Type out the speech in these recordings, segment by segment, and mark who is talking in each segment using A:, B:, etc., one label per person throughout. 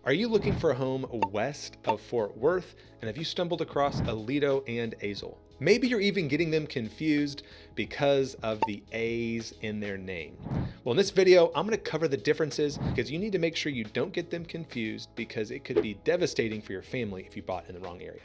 A: Are you looking for a home west of Fort Worth? And have you stumbled across Aledo and Azle? Maybe you're even getting them confused because of the A's in their name. Well, in this video, I'm going to cover the differences because you need to make sure you don't get them confused because it could be devastating for your family if you bought in the wrong area.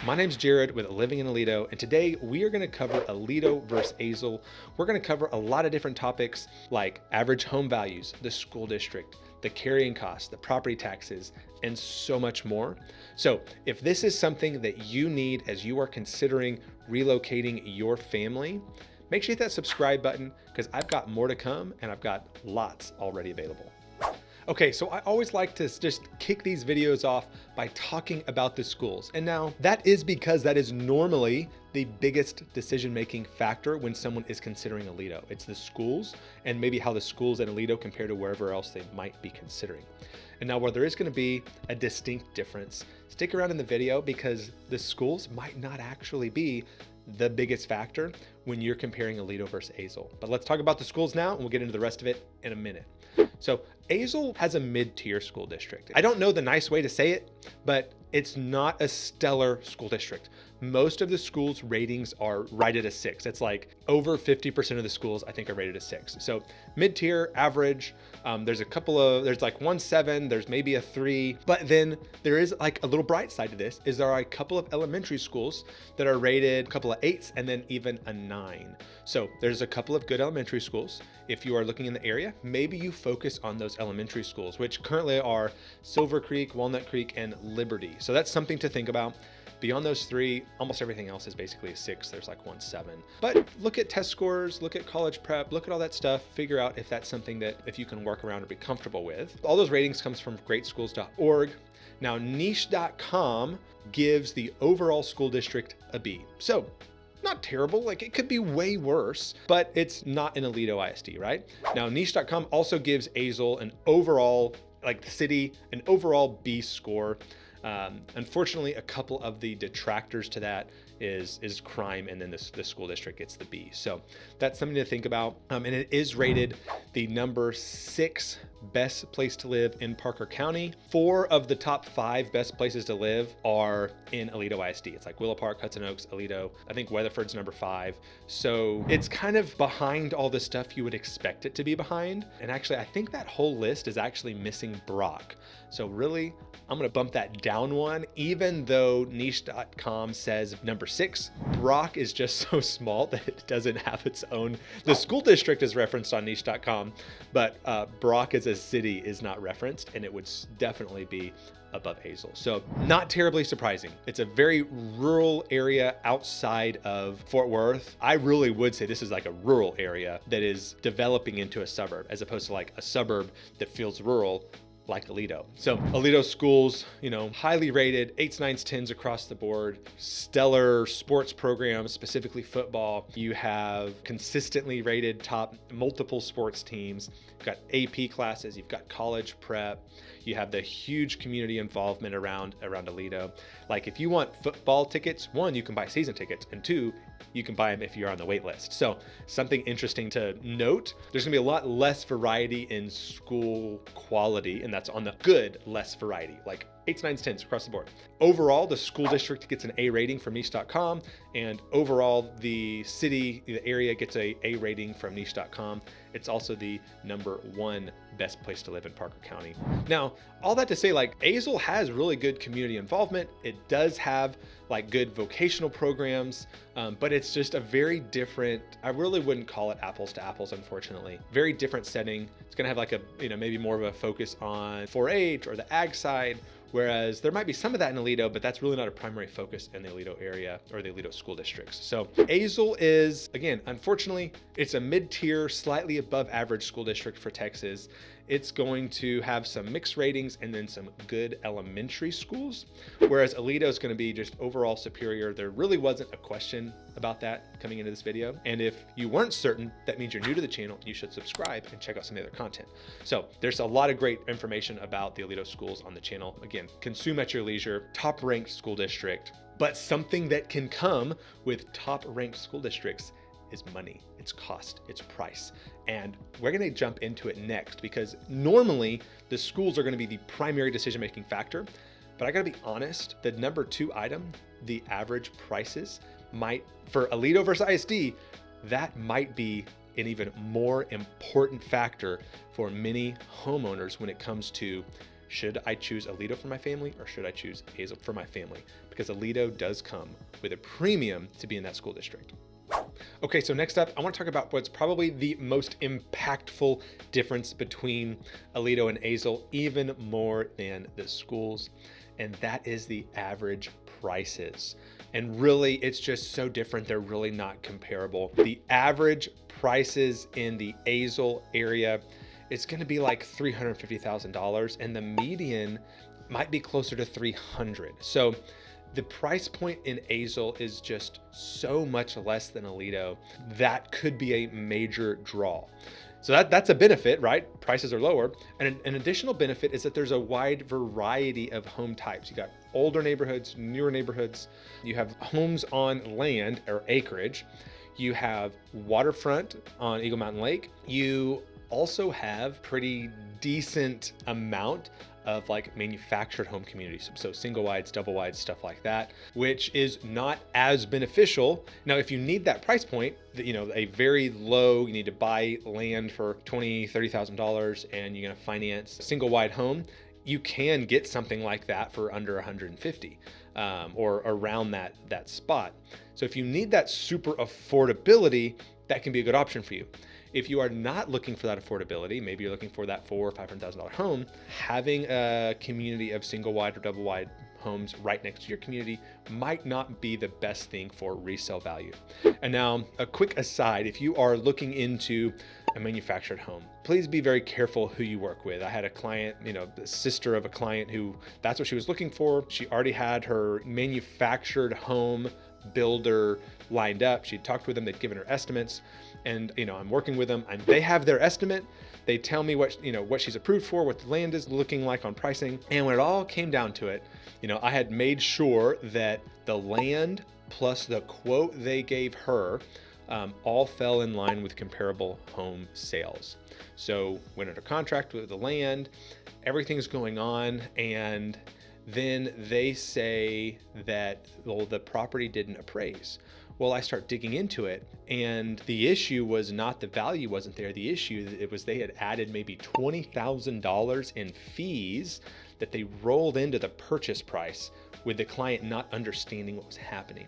A: My name's Jared with Living in Aledo, and today we are going to cover Aledo versus Azle. We're going to cover a lot of different topics like average home values, the school district, the carrying costs, the property taxes, and so much more. So if this is something that you need as you are considering relocating your family, make sure you hit that subscribe button because I've got more to come and I've got lots already available. Okay, so I always like to just kick these videos off by talking about the schools. And now that is because that is normally the biggest decision-making factor when someone is considering Aledo. It's the schools and maybe how the schools in Aledo compare to wherever else they might be considering. And now where there is going to be a distinct difference, stick around in the video because the schools might not actually be the biggest factor when you're comparing Aledo versus Azle. But let's talk about the schools now and we'll get into the rest of it in a minute. So Azle has a mid-tier school district. I don't know the nice way to say it, but it's not a stellar school district. Most of the schools' ratings are right at a 6. It's like over 50% of the schools I think are rated a 6. So mid-tier, average, there's like 1 7, there's maybe a 3, but then there is like a little bright side to this is there are a couple of elementary schools that are rated a couple of 8s and then even a 9. So there's a couple of good elementary schools. If you are looking in the area, maybe you focus on those elementary schools, which currently are Silver Creek, Walnut Creek, and Liberty. So that's something to think about. Beyond those 3, almost everything else is basically a 6. There's like 1 7. But look at test scores, look at college prep, look at all that stuff, figure out if that's something that if you can work around or be comfortable with. All those ratings comes from greatschools.org. Now niche.com gives the overall school district a B. So not terrible, like it could be way worse, but it's not an Aledo ISD, right? Now niche.com also gives Azle an overall, like the city, an overall B score. Unfortunately, a couple of the detractors to that is crime, and then the school district gets the B. So that's something to think about. And it is rated the number 6 best place to live in Parker County. 4 of the top 5 best places to live are in Aledo ISD. It's like Willow Park, Hudson Oaks, Aledo. I think Weatherford's number 5. So it's kind of behind all the stuff you would expect it to be behind. And actually, I think that whole list is actually missing Brock. So really, I'm gonna bump that down one, even though niche.com says number 6. Brock is just so small that it doesn't have its own. The school district is referenced on niche.com, but Brock as a city is not referenced, and it would definitely be above Azle. So not terribly surprising. It's a very rural area outside of Fort Worth. I really would say this is like a rural area that is developing into a suburb as opposed to like a suburb that feels rural like Aledo. So Aledo schools, you know, highly rated, 8s, 9s, 10s across the board, stellar sports programs, specifically football. You have consistently rated top multiple sports teams. You've got AP classes, you've got college prep, you have the huge community involvement around Aledo. Like if you want football tickets, 1, you can buy season tickets, and 2, you can buy them if you're on the wait list. So something interesting to note, there's gonna be a lot less variety in school quality, and that's on the good, less variety, like 8s, 9s, 10s across the board. Overall, the school district gets an A rating from niche.com, and overall the city, the area gets a A rating from niche.com. It's also the number 1 best place to live in Parker County. Now, all that to say, like Azle has really good community involvement. It does have like good vocational programs, but it's just a very different, I really wouldn't call it apples to apples, unfortunately. Very different setting. It's gonna have like a, you know, maybe more of a focus on 4-H or the ag side, whereas there might be some of that in Aledo, but that's really not a primary focus in the Aledo area or the Aledo school districts. So Azle is, again, unfortunately, it's a mid-tier, slightly above average school district for Texas. It's going to have some mixed ratings and then some good elementary schools, whereas Aledo is going to be just overall superior. There really wasn't a question about that coming into this video. And if you weren't certain, that means you're new to the channel. You should subscribe and check out some of the other content. So there's a lot of great information about the Aledo schools on the channel. Again, consume at your leisure, top ranked school district, But something that can come with top ranked school districts is money, it's cost, it's price. And we're gonna jump into it next because normally the schools are gonna be the primary decision-making factor. But I gotta be honest, the number 2 item, the average prices, might, for Aledo versus ISD, that might be an even more important factor for many homeowners when it comes to, should I choose Aledo for my family or should I choose Azle for my family? Because Aledo does come with a premium to be in that school district. Okay, so next up, I want to talk about what's probably the most impactful difference between Aledo and Azle, even more than the schools, and that is the average prices. And really, it's just so different. They're really not comparable. The average prices in the Azle area, it's going to be like $350,000, and the median might be closer to 300. So the price point in Azle is just so much less than Aledo. That could be a major draw. So that's a benefit, right? Prices are lower. And an additional benefit is that there's a wide variety of home types. You got older neighborhoods, newer neighborhoods. You have homes on land or acreage. You have waterfront on Eagle Mountain Lake. You also have pretty decent amount of like manufactured home communities. So single wides, double wides, stuff like that, which is not as beneficial. Now, if you need that price point, a very low, you need to buy land for $20,000, $30,000 and you're gonna finance a single wide home, you can get something like that for under 150 or around that spot. So if you need that super affordability, that can be a good option for you. If you are not looking for that affordability, maybe you're looking for that $4,000 or $500,000 home, having a community of single wide or double wide homes right next to your community might not be the best thing for resale value. And now a quick aside, if you are looking into a manufactured home, please be very careful who you work with. I had a client, the sister of a client who that's what she was looking for. She already had her manufactured home builder lined up. She'd talked with them, they'd given her estimates, and I'm working with them. They have their estimate. They tell me what she's approved for, what the land is looking like on pricing. And when it all came down to it, I had made sure that the land plus the quote they gave her all fell in line with comparable home sales. So went under contract with the land, everything's going on, and then they say that, well, the property didn't appraise. Well, I start digging into it, and the issue was not the value wasn't there. The issue, it was they had added maybe $20,000 in fees that they rolled into the purchase price with the client not understanding what was happening.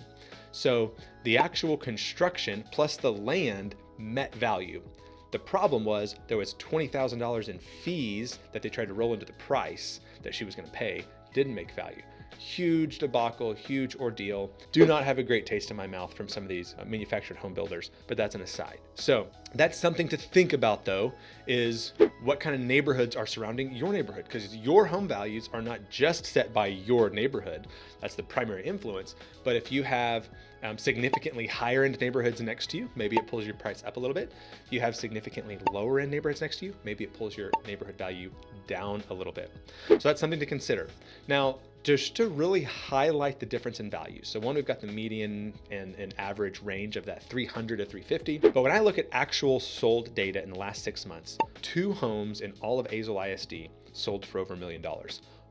A: So the actual construction plus the land met value. The problem was there was $20,000 in fees that they tried to roll into the price that she was going to pay. Didn't make value. Huge debacle, huge ordeal. Do not have a great taste in my mouth from some of these manufactured home builders, but that's an aside. So that's something to think about though, is what kind of neighborhoods are surrounding your neighborhood, because your home values are not just set by your neighborhood. That's the primary influence. But if you have significantly higher end neighborhoods next to you, maybe it pulls your price up a little bit. If you have significantly lower end neighborhoods next to you, maybe it pulls your neighborhood value down a little bit. So that's something to consider. Now, just to really highlight the difference in value. So one, we've got the median and average range of that 300 to 350. But when I look at actual sold data in the last 6 months, 2 homes in all of Azle ISD sold for over $1 million.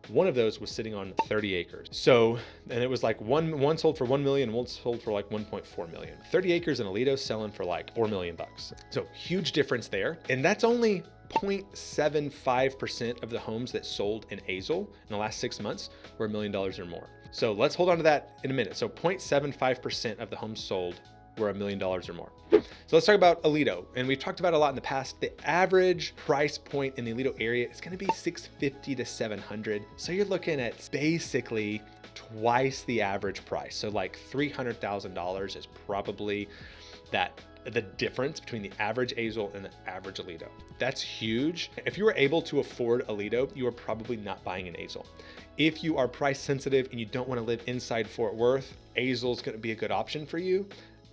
A: One of those was sitting on 30 acres. So, and it was like one sold for 1 million, one sold for like 1.4 million. 30 acres in Aledo selling for like $4 million. So huge difference there. And that's only 0.75% of the homes that sold in Azle in the last 6 months were $1 million or more. So let's hold on to that in a minute. So 0.75% of the homes sold were $1 million or more. So let's talk about Aledo. And we've talked about it a lot in the past. The average price point in the Aledo area is going to be $650 to $700. So you're looking at basically twice the average price. So like $300,000 is probably the difference between the average Azle and the average Aledo. That's huge. If you were able to afford Aledo, you are probably not buying an Azle. If you are price sensitive and you don't want to live inside Fort Worth, Azle is going to be a good option for you.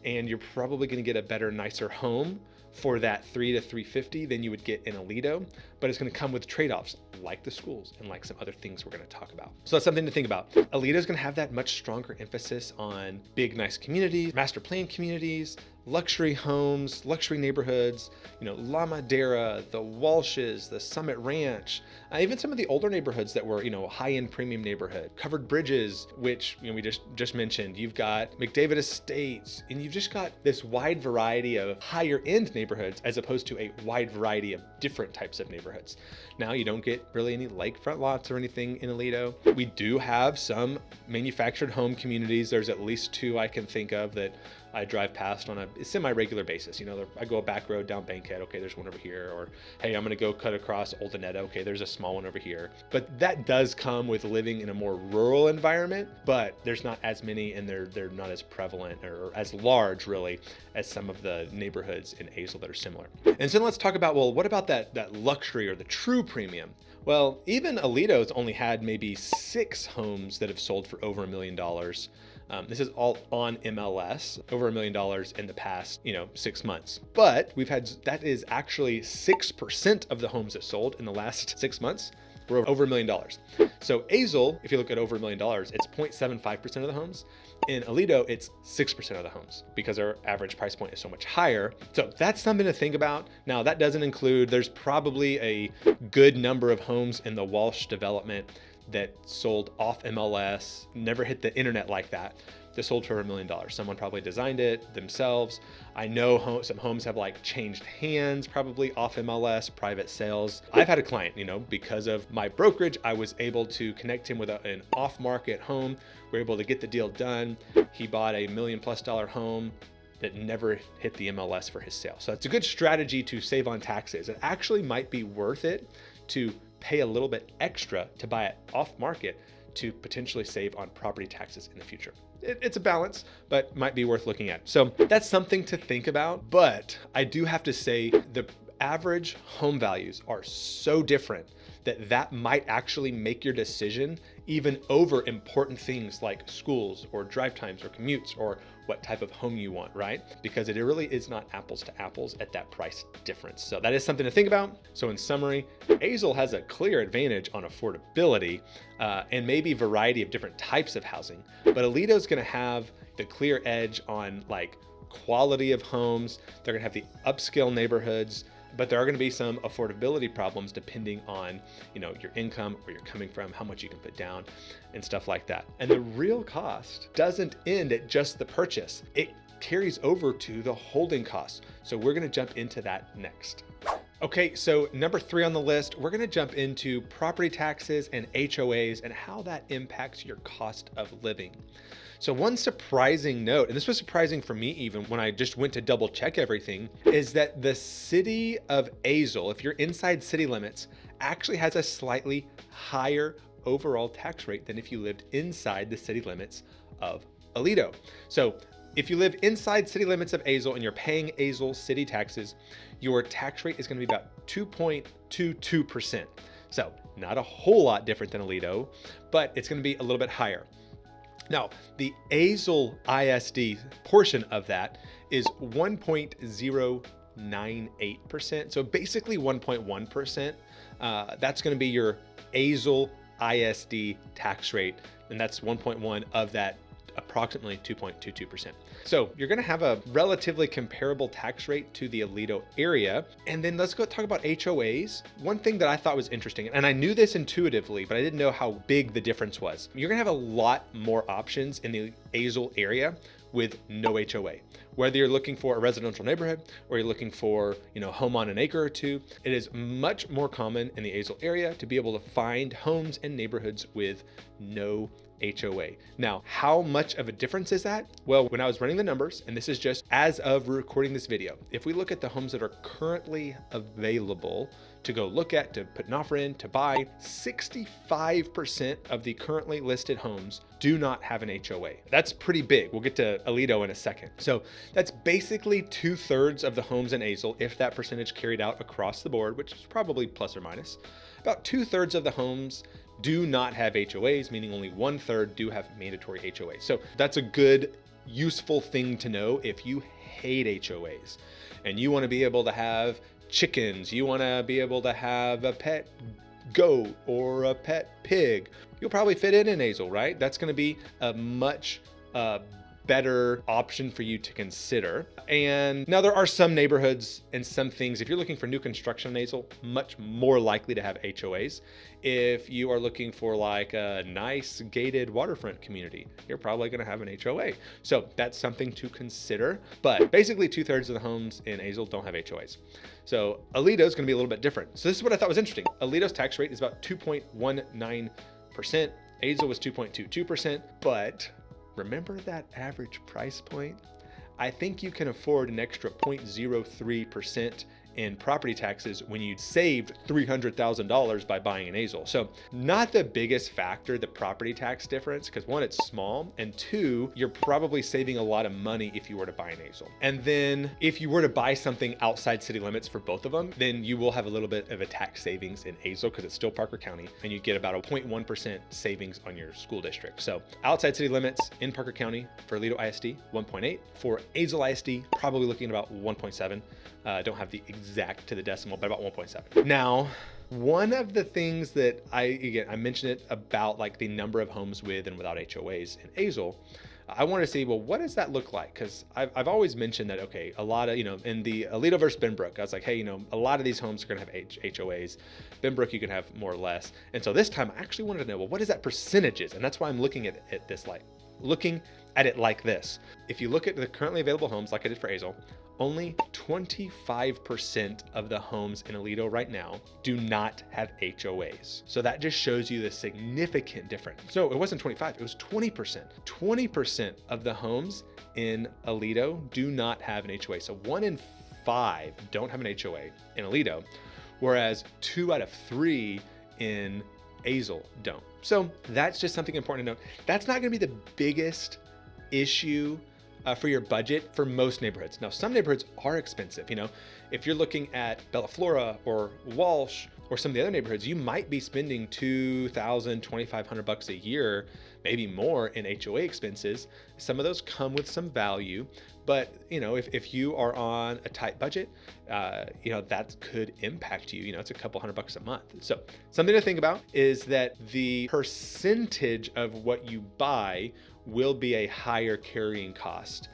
A: And you're probably going to get a better, nicer home for that 3 to 350 than you would get in Aledo, but it's going to come with trade-offs like the schools and like some other things we're going to talk about. So that's something to think about. Aledo is going to have that much stronger emphasis on big, nice communities, master plan communities, luxury homes, luxury neighborhoods, La Madera, the Walshes, the Summit Ranch, even some of the older neighborhoods that were, high-end premium neighborhood, covered bridges, which we just mentioned. You've got McDavid Estates, and you've just got this wide variety of higher end neighborhoods as opposed to a wide variety of different types of neighborhoods. Now, you don't get really any lakefront lots or anything in Aledo. We do have some manufactured home communities. There's at least 2 I can think of that I drive past on a semi-regular basis. I go a back road down Bankhead. Okay, there's one over here. Or, hey, I'm going to go cut across Old Aneta. Okay, there's a small one over here. But that does come with living in a more rural environment, but there's not as many, and they're not as prevalent or as large, really, as some of the neighborhoods in Azle that are similar. And so let's talk about, well, what about that luxury or the true premium? Well, even Aledo's only had maybe 6 homes that have sold for over $1 million. This is all on MLS, over $1 million in the past, 6 months. But that is actually 6% of the homes that sold in the last 6 months were over $1 million. So Azle, if you look at over $1 million, it's 0.75% of the homes. In Aledo, it's 6% of the homes because our average price point is so much higher. So that's something to think about. Now, that doesn't include, there's probably a good number of homes in the Walsh development that sold off MLS, never hit the internet like that sold for $1 million. Someone probably designed it themselves. I know some homes have changed hands, probably off MLS, private sales. I've had a client, because of my brokerage, I was able to connect him with an off-market home. We were able to get the deal done. He bought a $1 million+ home that never hit the MLS for his sale. So it's a good strategy to save on taxes. It actually might be worth it to pay a little bit extra to buy it off market to potentially save on property taxes in the future. It's a balance, but might be worth looking at. So that's something to think about. But I do have to say the average home values are so different that might actually make your decision even over important things like schools or drive times or commutes or what type of home you want, right? Because it really is not apples to apples at that price difference. So that is something to think about. So in summary, Azle has a clear advantage on affordability and maybe variety of different types of housing, but Aledo is going to have the clear edge on quality of homes. They're going to have the upscale neighborhoods, but there are going to be some affordability problems depending on, your income, where you're coming from, how much you can put down and stuff like that. And the real cost doesn't end at just the purchase. It carries over to the holding costs. So we're going to jump into that next. Okay, so number 3 on the list, we're going to jump into property taxes and HOAs and how that impacts your cost of living. So one surprising note, and this was surprising for me even when I just went to double check everything, is that the city of Azle, if you're inside city limits, actually has a slightly higher overall tax rate than if you lived inside the city limits of Aledo. So if you live inside city limits of Azle and you're paying Azle city taxes, your tax rate is going to be about 2.22%. So not a whole lot different than Aledo, but it's going to be a little bit higher. Now, the Azle ISD portion of that is 1.098%. So basically 1.1%. That's going to be your Azle ISD tax rate. And that's 1.1 of that approximately 2.22%. So you're going to have a relatively comparable tax rate to the Aledo area. And then let's go talk about HOAs. One thing that I thought was interesting, and I knew this intuitively, but I didn't know how big the difference was. You're going to have a lot more options in the Azle area with no HOA. Whether you're looking for a residential neighborhood or you're looking for, home on an acre or two, it is much more common in the Azle area to be able to find homes and neighborhoods with no HOA. Now, how much of a difference is that? Well, when I was running the numbers, and this is just as of recording this video, if we look at the homes that are currently available to go look at, to put an offer in, to buy, 65% of the currently listed homes do not have an HOA. That's pretty big. We'll get to Aledo in a second. So that's basically 2/3 of the homes in Azle, if that percentage carried out across the board, which is probably plus or minus. About 2/3 of the homes do not have HOAs, meaning only 1/3 do have mandatory HOAs. So that's a good useful thing to know if you hate HOAs and you want to be able to have chickens, you want to be able to have a pet goat or a pet pig. You'll probably fit in Azle, right? That's going to be a much better option for you to consider. And now there are some neighborhoods and some things, if you're looking for new construction in Azle, much more likely to have HOAs. If you are looking for like a nice gated waterfront community, you're probably going to have an HOA. So that's something to consider. But basically 2/3 of the homes in Azle don't have HOAs. So Aledo is going to be a little bit different. So this is what I thought was interesting. Aledo's tax rate is about 2.19%. Azle was 2.22%, but remember that average price point? I think you can afford an extra 0.03% in property taxes when you saved $300,000 by buying an Azle. So not the biggest factor, the property tax difference, because one, it's small, and two, you're probably saving a lot of money if you were to buy an Azle. And then if you were to buy something outside city limits for both of them, then you will have a little bit of a tax savings in Azle because it's still Parker County, and you get about a 0.1% savings on your school district. So outside city limits in Parker County for Aledo ISD, 1.8. For Azle ISD, probably looking at about 1.7. Don't have the exact to the decimal, but about 1.7. Now, one of the things that I mentioned it about like the number of homes with and without HOAs in Azle. I wanted to see, well, what does that look like? Because I've always mentioned that, okay, a lot of, in the Aledo versus Benbrook, I was like, hey, a lot of these homes are going to have HOAs. Benbrook, you can have more or less. And so this time I actually wanted to know, well, what is that percentages? And that's why I'm looking at it like this. If you look at the currently available homes, like I did for Azle, only 25% of the homes in Aledo right now do not have HOAs. So that just shows you the significant difference. So it wasn't 25, it was 20%. 20% of the homes in Aledo do not have an HOA. So 1 in 5 don't have an HOA in Aledo, whereas 2 out of 3 in Azle don't. So that's just something important to note. That's not going to be the biggest issue for your budget for most neighborhoods. Now, some neighborhoods are expensive. If you're looking at Bella Flora or Walsh or some of the other neighborhoods, you might be spending $2,000, $2,500 a year, maybe more in HOA expenses. Some of those come with some value, but if you are on a tight budget, that could impact you. It's a couple $100 a month. So something to think about is that the percentage of what you buy will be a higher carrying cost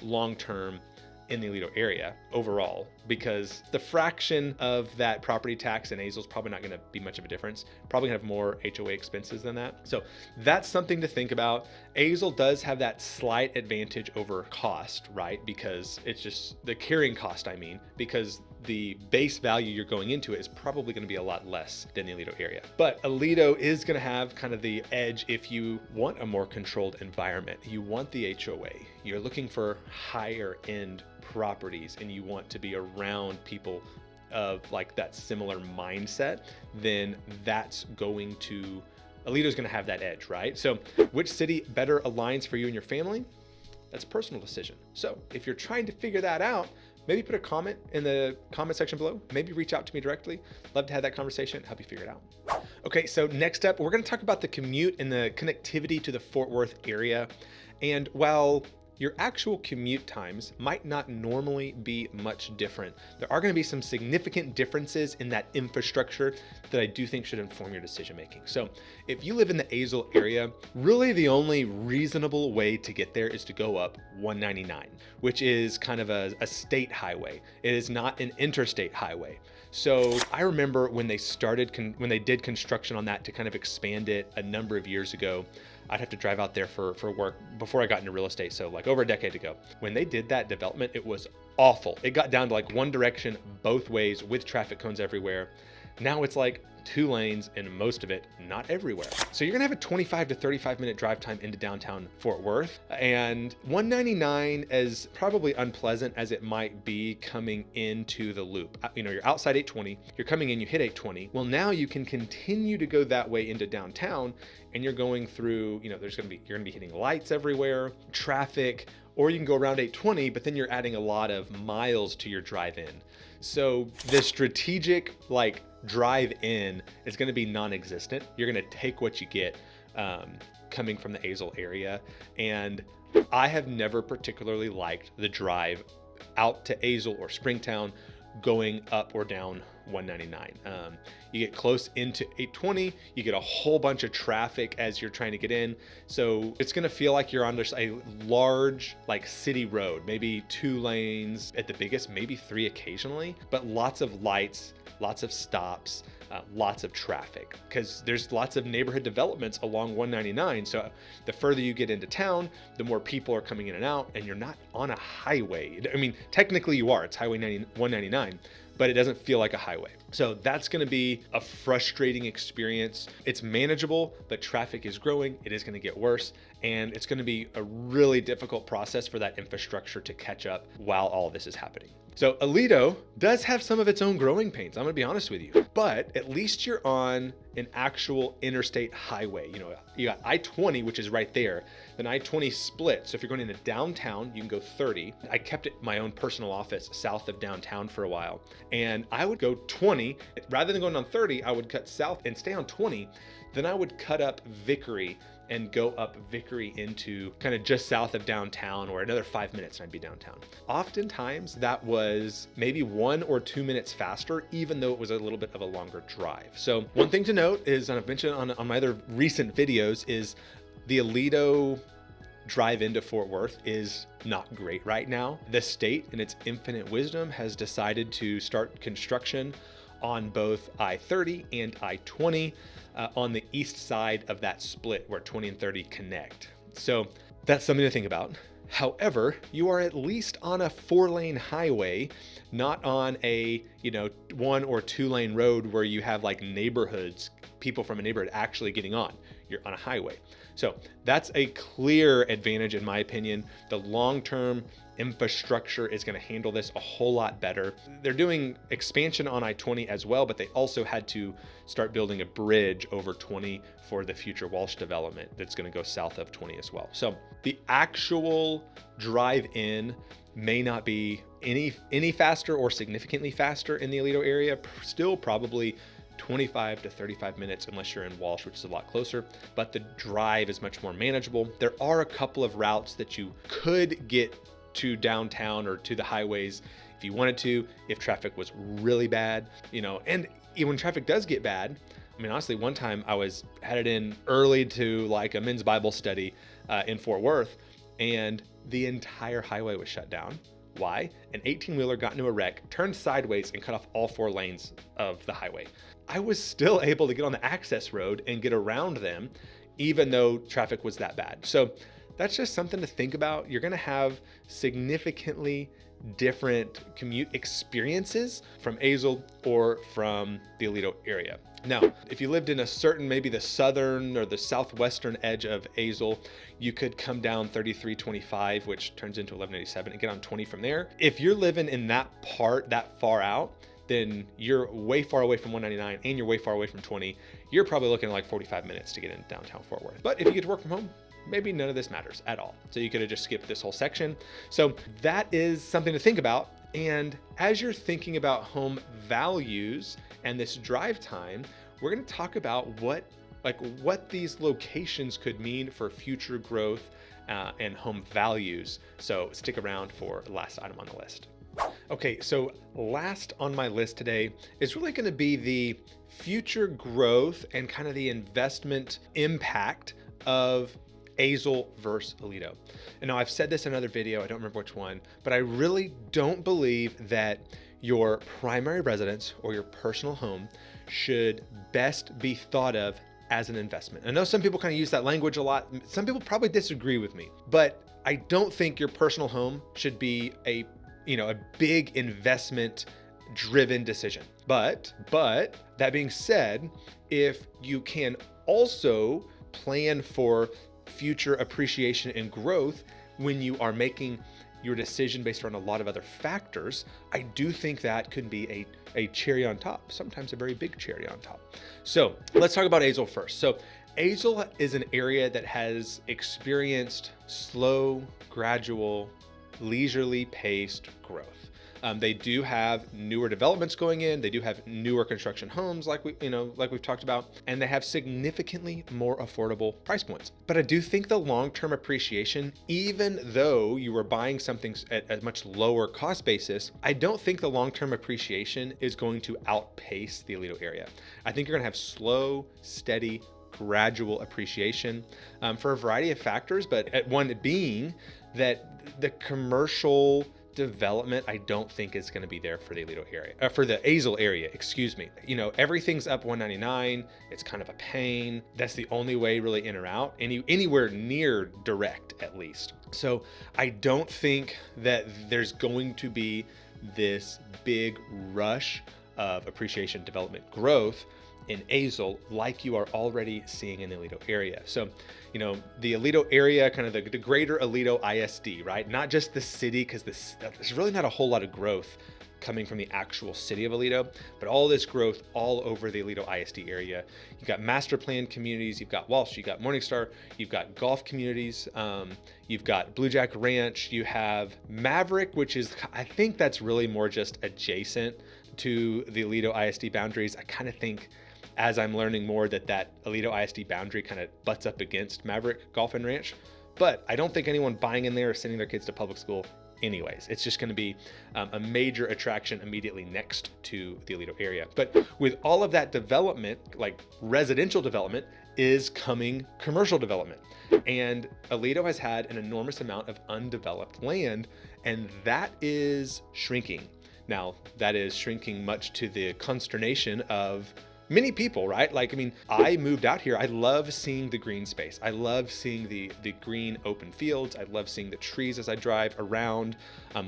A: long-term in the Aledo area overall, because the fraction of that property tax in Azle is probably not going to be much of a difference. Probably gonna have more HOA expenses than that. So that's something to think about. Azle does have that slight advantage over cost, right? Because it's just the carrying cost, because the base value you're going into it is probably going to be a lot less than the Aledo area. But Aledo is going to have kind of the edge if you want a more controlled environment. You want the HOA. You're looking for higher end properties and you want to be around people of like that similar mindset, then Aledo's going to have that edge, right? So which city better aligns for you and your family? That's a personal decision. So if you're trying to figure that out, maybe put a comment in the comment section below. Maybe reach out to me directly. Love to have that conversation, help you figure it out. Okay, so next up, we're going to talk about the commute and the connectivity to the Fort Worth area. And while your actual commute times might not normally be much different, there are going to be some significant differences in that infrastructure that I do think should inform your decision making. So if you live in the Azle area, really the only reasonable way to get there is to go up 199, which is kind of a state highway. It is not an interstate highway. So I remember when they did construction on that to kind of expand it a number of years ago, I'd have to drive out there for work before I got into real estate. So like over a decade ago, when they did that development, it was awful. It got down to like one direction, both ways with traffic cones everywhere. Now it's like 2 lanes and most of it not everywhere. So you're gonna have a 25 to 35 minute drive time into downtown Fort Worth, and 199, as probably unpleasant as it might be coming into the loop. You're outside 820, you're coming in, you hit 820. Well, now you can continue to go that way into downtown and you're going through, you're gonna be hitting lights everywhere, traffic, or you can go around 820, but then you're adding a lot of miles to your drive in. So the strategic drive in is going to be non-existent. You're going to take what you get coming from the Azle area. And I have never particularly liked the drive out to Azle or Springtown going up or down 199. You get close into 820, you get a whole bunch of traffic as you're trying to get in. So it's gonna feel like you're on a large like city road, maybe 2 lanes at the biggest, maybe 3 occasionally, but lots of lights, lots of stops, lots of traffic, because there's lots of neighborhood developments along 199. So the further you get into town, the more people are coming in and out, and you're not on a highway. I mean, technically you are, it's Highway 199, but it doesn't feel like a highway. So that's gonna be a frustrating experience. It's manageable, but traffic is growing. It is gonna get worse, and it's gonna be a really difficult process for that infrastructure to catch up while all this is happening. So Aledo does have some of its own growing pains, I'm gonna be honest with you, but at least you're on an actual interstate highway. You know, you got I-20, which is right there, then I-20 split. So if you're going into downtown, you can go 30. I kept it my own personal office south of downtown for a while, and I would go 20. Rather than going on 30, I would cut south and stay on 20. Then I would cut up Vickery and go up Vickery into kind of just south of downtown, or another 5 minutes and I'd be downtown. Oftentimes that was maybe 1 or 2 minutes faster, even though it was a little bit of a longer drive. So one thing to note is, and I've mentioned on my other recent videos, is the Aledo drive into Fort Worth is not great right now. The state, in its infinite wisdom, has decided to start construction on both I-30 and I-20 on the east side of that split where 20 and 30 connect. So that's something to think about. However, you are at least on a 4-lane highway, not on a 1 or 2 lane road where you have like neighborhoods, people from a neighborhood actually getting on. You're on a highway. So that's a clear advantage in my opinion. The long-term infrastructure is going to handle this a whole lot better. They're doing expansion on I-20 as well, but they also had to start building a bridge over 20 for the future Walsh development that's going to go south of 20 as well. So the actual drive in may not be any faster or significantly faster in the Aledo area, still probably 25 to 35 minutes unless you're in Walsh, which is a lot closer, but the drive is much more manageable. There are a couple of routes that you could get to downtown or to the highways if you wanted to, if traffic was really bad, and when traffic does get bad, I mean, honestly, one time I was headed in early to like a men's Bible study in Fort Worth, and the entire highway was shut down. Why? An 18-wheeler got into a wreck, turned sideways, and cut off all 4 lanes of the highway. I was still able to get on the access road and get around them, even though traffic was that bad. So that's just something to think about. You're gonna have significantly different commute experiences from Azle or from the Aledo area. Now, if you lived in a certain, maybe the southern or the southwestern edge of Azle, you could come down 3325, which turns into 1187, and get on 20 from there. If you're living in that part that far out, then you're way far away from 199 and you're way far away from 20. You're probably looking at like 45 minutes to get into downtown Fort Worth. But if you get to work from home, maybe none of this matters at all. So you could have just skipped this whole section. So that is something to think about. And as you're thinking about home values and this drive time, we're going to talk about what these locations could mean for future growth and home values. So stick around for the last item on the list. Okay, so last on my list today is really going to be the future growth and kind of the investment impact of Azle versus Aledo. And now I've said this in another video, I don't remember which one, but I really don't believe that your primary residence or your personal home should best be thought of as an investment. I know some people kind of use that language a lot. Some people probably disagree with me, but I don't think your personal home should be a big investment driven decision. But that being said, if you can also plan for future appreciation and growth when you are making your decision based on a lot of other factors, I do think that could be a cherry on top, sometimes a very big cherry on top. So let's talk about Azle first. So Azle is an area that has experienced slow, gradual, leisurely paced growth. They do have newer developments going in. They do have newer construction homes, like we've talked about, and they have significantly more affordable price points. But I do think the long-term appreciation, even though you were buying something at a much lower cost basis, I don't think the long-term appreciation is going to outpace the Aledo area. I think you're going to have slow, steady, gradual appreciation for a variety of factors, but at one being that the commercial development, I don't think is going to be there for the Aledo area, for the Azle area, excuse me. Everything's up 199. It's kind of a pain. That's the only way really in or out, anywhere near direct at least. So I don't think that there's going to be this big rush of appreciation, development, growth in Azle like you are already seeing in the Aledo area. So, the Aledo area, kind of the greater Aledo ISD, right? Not just the city, because there's really not a whole lot of growth coming from the actual city of Aledo, but all this growth all over the Aledo ISD area. You've got master plan communities, you've got Walsh, you've got Morningstar, you've got golf communities, you've got Blue Jack Ranch, you have Maverick, which is, I think that's really more just adjacent to the Aledo ISD boundaries. I kind of think, as I'm learning more, that Aledo ISD boundary kind of butts up against Maverick Golf and Ranch, but I don't think anyone buying in there or sending their kids to public school anyways. It's just going to be a major attraction immediately next to the Aledo area. But with all of that development, like residential development, is coming commercial development. And Aledo has had an enormous amount of undeveloped land, and that is shrinking. Now, that is shrinking much to the consternation of many people, right? I moved out here. I love seeing the green space. I love seeing the green open fields. I love seeing the trees as I drive around.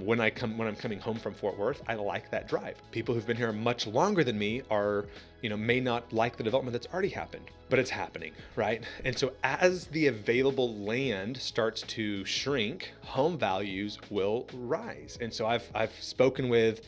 A: When I'm coming home from Fort Worth, I like that drive. People who've been here much longer than me are, may not like the development that's already happened, but it's happening, right? And so as the available land starts to shrink, home values will rise. And so I've spoken with,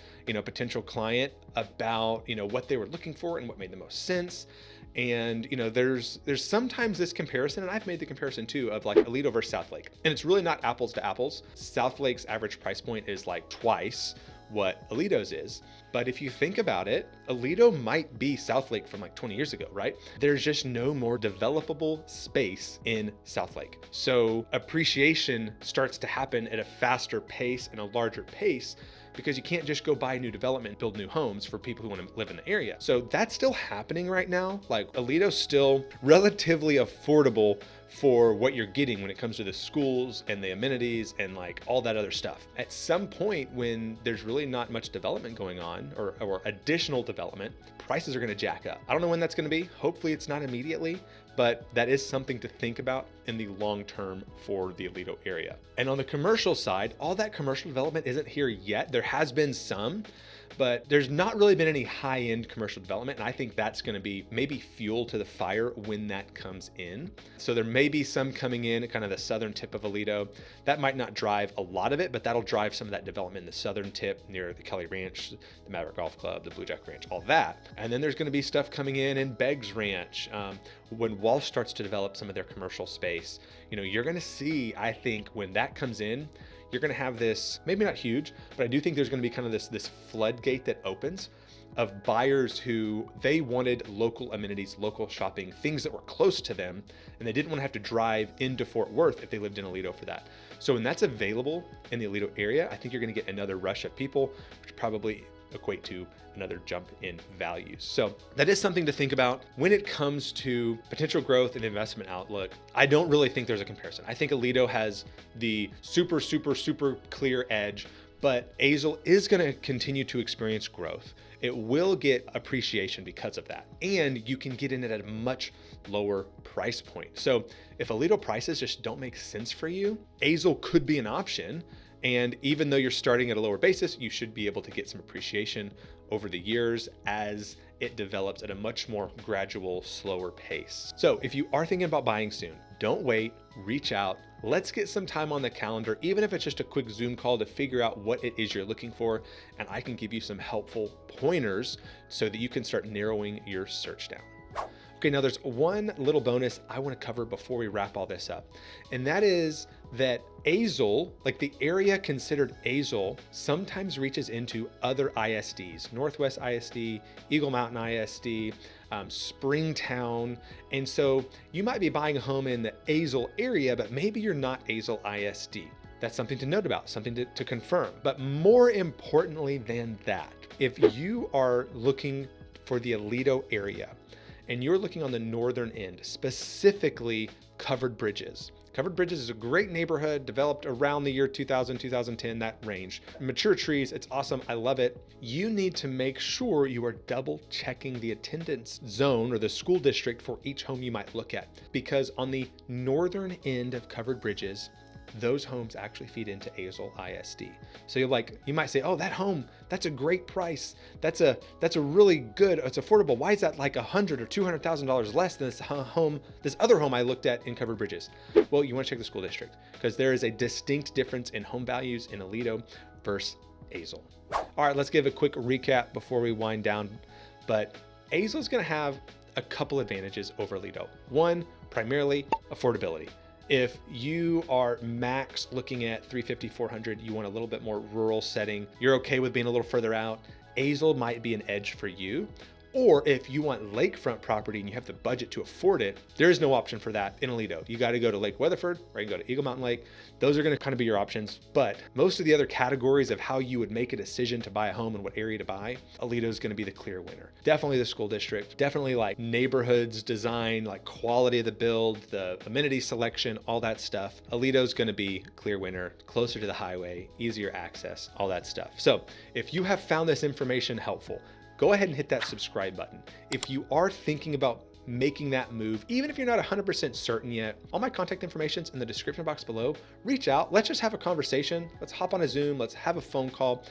A: potential client about, what they were looking for and what made the most sense. And, there's sometimes this comparison, and I've made the comparison too, of like Aledo versus Southlake. And it's really not apples to apples. Southlake's average price point is like twice what Aledo's is. But if you think about it, Aledo might be Southlake from like 20 years ago, right? There's just no more developable space in Southlake. So appreciation starts to happen at a faster pace and a larger pace, because you can't just go buy new development, build new homes for people who want to live in the area. So that's still happening right now. Like Aledo's still relatively affordable for what you're getting when it comes to the schools and the amenities and like all that other stuff. At some point when there's really not much development going on or additional development, prices are going to jack up. I don't know when that's going to be. Hopefully it's not immediately, but that is something to think about in the long term for the Aledo area. And on the commercial side, all that commercial development isn't here yet. There has been some, but there's not really been any high-end commercial development. And I think that's going to be maybe fuel to the fire when that comes in. So there may be some coming in at kind of the southern tip of Aledo. That might not drive a lot of it, but that'll drive some of that development in the southern tip near the Kelly Ranch, the Maverick Golf Club, the Blue Jack Ranch, all that. And then there's going to be stuff coming in Beggs Ranch. When Walsh starts to develop some of their commercial space, you're going to see, I think, when that comes in, you're going to have this, maybe not huge, but I do think there's going to be kind of this floodgate that opens of buyers who they wanted local amenities, local shopping, things that were close to them, and they didn't want to have to drive into Fort Worth if they lived in Aledo for that. So when that's available in the Aledo area, I think you're going to get another rush of people, which probably equate to another jump in values. So that is something to think about when it comes to potential growth and investment outlook. I don't really think there's a comparison. I think Aledo has the super, super, super clear edge, but Azle is going to continue to experience growth. It will get appreciation because of that. And you can get in it at a much lower price point. So if Aledo prices just don't make sense for you, Azle could be an option. And even though you're starting at a lower basis, you should be able to get some appreciation over the years as it develops at a much more gradual, slower pace. So if you are thinking about buying soon, don't wait, reach out. Let's get some time on the calendar, even if it's just a quick Zoom call to figure out what it is you're looking for. And I can give you some helpful pointers so that you can start narrowing your search down. Okay, now there's one little bonus I want to cover before we wrap all this up. And that is that Azle, like the area considered Azle, sometimes reaches into other ISDs, Northwest ISD, Eagle Mountain ISD, Springtown. And so you might be buying a home in the Azle area, but maybe you're not Azle ISD. That's something to note about, something to confirm. But more importantly than that, if you are looking for the Aledo area, and you're looking on the northern end, specifically Covered Bridges. Covered Bridges is a great neighborhood developed around the year 2000, 2010, that range. Mature trees, it's awesome, I love it. You need to make sure you are double checking the attendance zone or the school district for each home you might look at. Because on the northern end of Covered Bridges, those homes actually feed into Azle ISD. So you might say, oh, that home, that's a great price. That's a really good, it's affordable. Why is that like $100,000 or $200,000 less than this other home I looked at in Covered Bridges? Well, you want to check the school district because there is a distinct difference in home values in Aledo versus Azle. All right, let's give a quick recap before we wind down. But Azle is going to have a couple advantages over Aledo. One, primarily affordability. If you are max looking at 350, 400, you want a little bit more rural setting, you're okay with being a little further out, Azle might be an edge for you. Or if you want lakefront property and you have the budget to afford it, there is no option for that in Aledo. You got to go to Lake Weatherford or you can go to Eagle Mountain Lake. Those are going to kind of be your options. But most of the other categories of how you would make a decision to buy a home and what area to buy, Aledo is going to be the clear winner. Definitely the school district, definitely like neighborhoods, design, like quality of the build, the amenity selection, all that stuff. Aledo is going to be clear winner, closer to the highway, easier access, all that stuff. So if you have found this information helpful, go ahead and hit that subscribe button. If you are thinking about making that move, even if you're not 100% certain yet, all my contact information is in the description box below. Reach out, let's just have a conversation. Let's hop on a Zoom, let's have a phone call.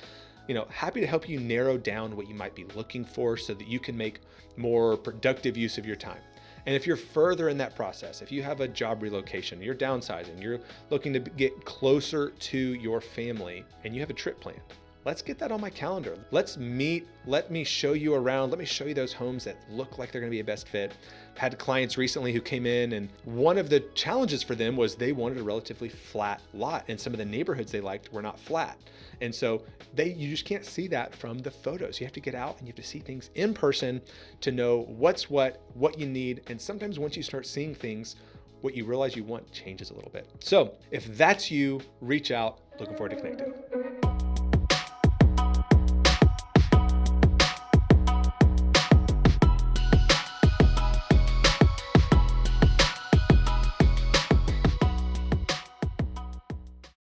A: Happy to help you narrow down what you might be looking for so that you can make more productive use of your time. And if you're further in that process, if you have a job relocation, you're downsizing, you're looking to get closer to your family and you have a trip planned, let's get that on my calendar. Let's meet, let me show you around, let me show you those homes that look like they're gonna be a best fit. I've had clients recently who came in and one of the challenges for them was they wanted a relatively flat lot and some of the neighborhoods they liked were not flat. And so you just can't see that from the photos. You have to get out and you have to see things in person to know what's what you need. And sometimes once you start seeing things, what you realize you want changes a little bit. So if that's you, reach out. Looking forward to connecting.